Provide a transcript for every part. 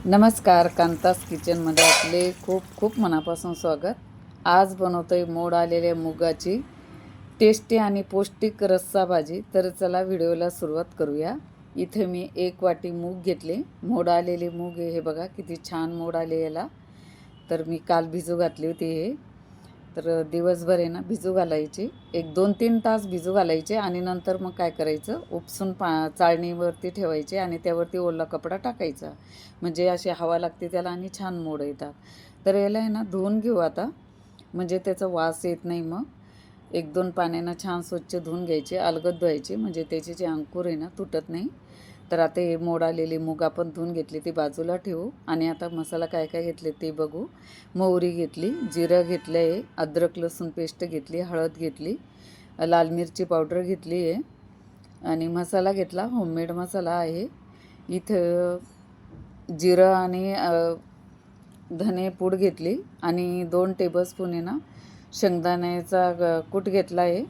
नमस्कार, कांतास किचनमध्ये आपले खूप खूप मनापासून स्वागत. आज बनवतोय मोड आलेल्या मुगाची टेस्टी आणि पौष्टिक रस्सा भाजी. तर चला व्हिडिओला सुरुवात करूया. इथे मी 1 वाटी मूग घेतले. मोड आलेले मूग हे बघा किती छान मोड आले याला. तर मी काल भिजू घातली होती हे. तर दिवसभर आहे ना भिजू घालायचे, एक 2-3 तास भिजू घालायचे आणि नंतर मग काय करायचं, उपसून चाळणीवरती ठेवायचे आणि त्यावरती ओला कपडा टाकायचा, म्हणजे अशी हवा लागते त्याला आणि छान मोड येतात. तर याला आहे ना धुवून घेऊ आता, म्हणजे त्याचा वास येत नाही. मग 1-2 पाण्यानं छान स्वच्छ धुवून घ्यायचे, अलगद धुवायचे, म्हणजे त्याचे जे अंकुर आहे ना तुटत नाही. तर आता हे मोड आलेली मूग आपण धुवून घेतली, ती बाजूला ठेवू आणि आता मसाला काय काय घेतले ते बघू. मोहरी घेतली, जिरं घेतलं आहे, अद्रक लसूण पेस्ट घेतली, हळद घेतली, लाल मिरची पावडर घेतली आहे आणि मसाला घेतला, होममेड मसाला आहे. इथं जिरं आणि धने पूड घेतली आणि 2 टेबलस्पून आहे ना शेंगदाण्याचा कूट घेतला आहे,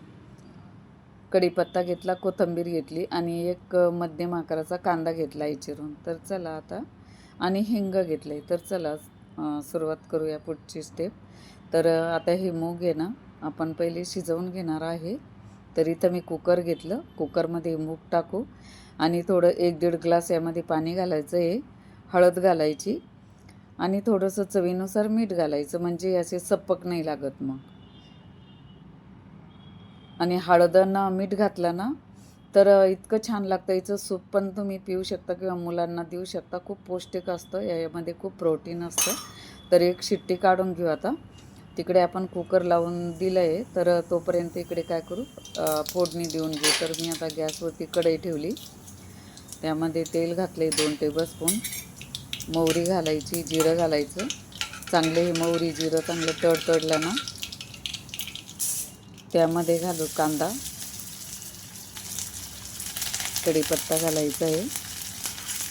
कढीपत्ता घेतला, कोथिंबीर घेतली आणि एक मध्यम आकाराचा कांदा घेतला आहे चिरून. तर चला आता, आणि हिंग घेतले. तर चला सुरुवात करूया पुढची स्टेप. तर आता हे मूग आहे ना आपण पहिले शिजवून घेणार आहे. तर इथं मी कुकर घेतलं, कुकरमध्ये मूग टाकू आणि थोडं 1-1.5 ग्लास यामध्ये पाणी घालायचं आहे, हळद घालायची आणि थोडंसं चवीनुसार मीठ घालायचं, म्हणजे असे सपक नाही लागत मग. आणि हळदनं मीठ घातलं ना तर इतकं छान लागतं. याचं सूप पण तुम्ही पिऊ शकता किंवा मुलांना देऊ शकता. खूप पौष्टिक असतं, यामध्ये खूप प्रोटीन असतं. तर एक शिट्टी काढून घेऊ आता. तिकडे आपण कुकर लावून दिलं आहे, तर तोपर्यंत इकडे काय करू, फोडणी देऊन घेऊ. तर मी आता गॅसवरती कढई ठेवली, त्यामध्ये तेल घातले 2 टेबलस्पून, मोहरी घालायची, जिरं घालायचं. चांगले हे मोहरी जिरं चांगलं तडतडलं ना त्यामध्ये घालू कांदा, कढीपत्ता घालायचा आहे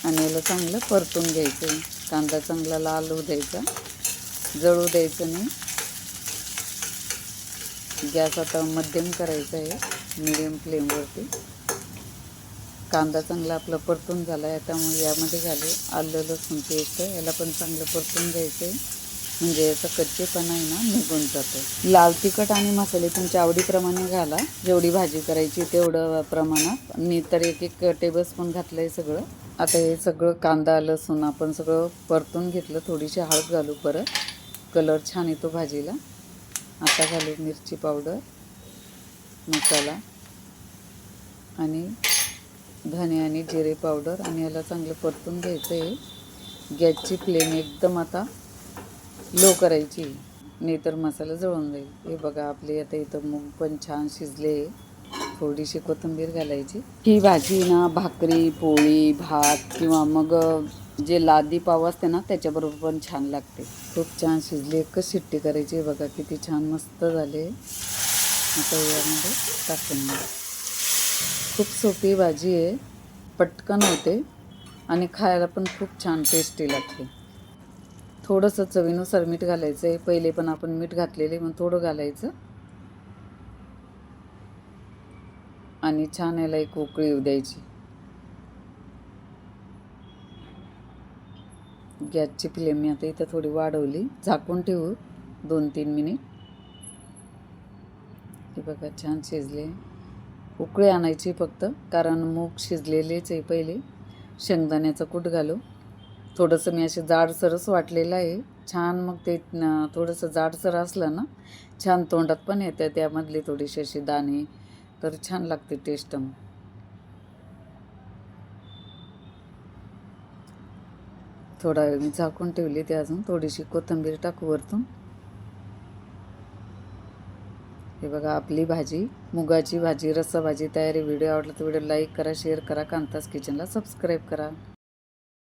आणि याला चांगलं परतून घ्यायचं आहे. कांदा चांगला लाल होऊ द्यायचा, जळू द्यायचं नाही. गॅस आता मध्यम करायचा आहे, मीडियम फ्लेमवरती. कांदा चांगला आपला परतून झाला आहे. त्यामुळे यामध्ये घालू आलं लसूण पेस्ट, याला पण चांगलं परतून घ्यायचं आहे, म्हणजे याचा कच्चेपणा आहे ना निघून जातो. लाल तिखट आणि मसाले तुमच्या आवडीप्रमाणे घाला, जेवढी भाजी करायची तेवढं प्रमाणात. मी तर 1-1 टेबलस्पून घातलं आहे सगळं. आता हे सगळं कांदा लसूण आपण सगळं परतून घेतलं. थोडीशी हळद घालू, परत कलर छान येतो भाजीला. आता घालू मिरची पावडर, मसाला आणि धने आणि जिरे पावडर आणि याला चांगलं परतून घ्यायचं आहे. गॅसची फ्लेम एकदम आता लो करायची, नाहीतर मसाला जळून जाईल. हे बघा आपले आता इथं मूग पण छान शिजले. थोडीशी कोथिंबीर घालायची. ही भाजी ना भाकरी पोळी भात किंवा मग जे लादी पाव असते ना त्याच्याबरोबर पण छान लागते. खूप छान शिजली, एकच शिट्टी करायची. बघा किती छान मस्त झाले. आता यामध्ये टाकून द्या. खूप सोपी भाजी आहे, पटकन होते आणि खायला पण खूप छान टेस्टी लागते. थोडंसं चवीनुसार मीठ घालायचं आहे, पहिले पण आपण मीठ घातलेले मग थोडं घालायचं आणि छान याला एक उकळी येऊ द्यायची. गॅसची फ्लेम मी आता इथं थोडी वाढवली, झाकून ठेवू 2-3 मिनिट. हे बघा छान शिजले. उकळी आणायची फक्त, कारण मूग शिजलेलेच आहे. पहिले शेंगदाण्याचा कूट घालू, थोडंसं मी असे जाडसरच वाटलेलं आहे. छान मग ते थोडंसं जाडसर असलं ना छान तोंडात पण येतं, त्यामधले थोडेसे असे दाणे, तर छान लागते टेस्ट. मग थोडा वेळ मी झाकून ठेवली, ते अजून थोडीशी कोथिंबीर टाकू वरतून. हे बघा आपली भाजी, मुगाची भाजी रस्सा भाजी तयारी. व्हिडिओ आवडला तर व्हिडिओ लाईक करा, शेअर करा, कांतास किचनला सबस्क्राईब करा.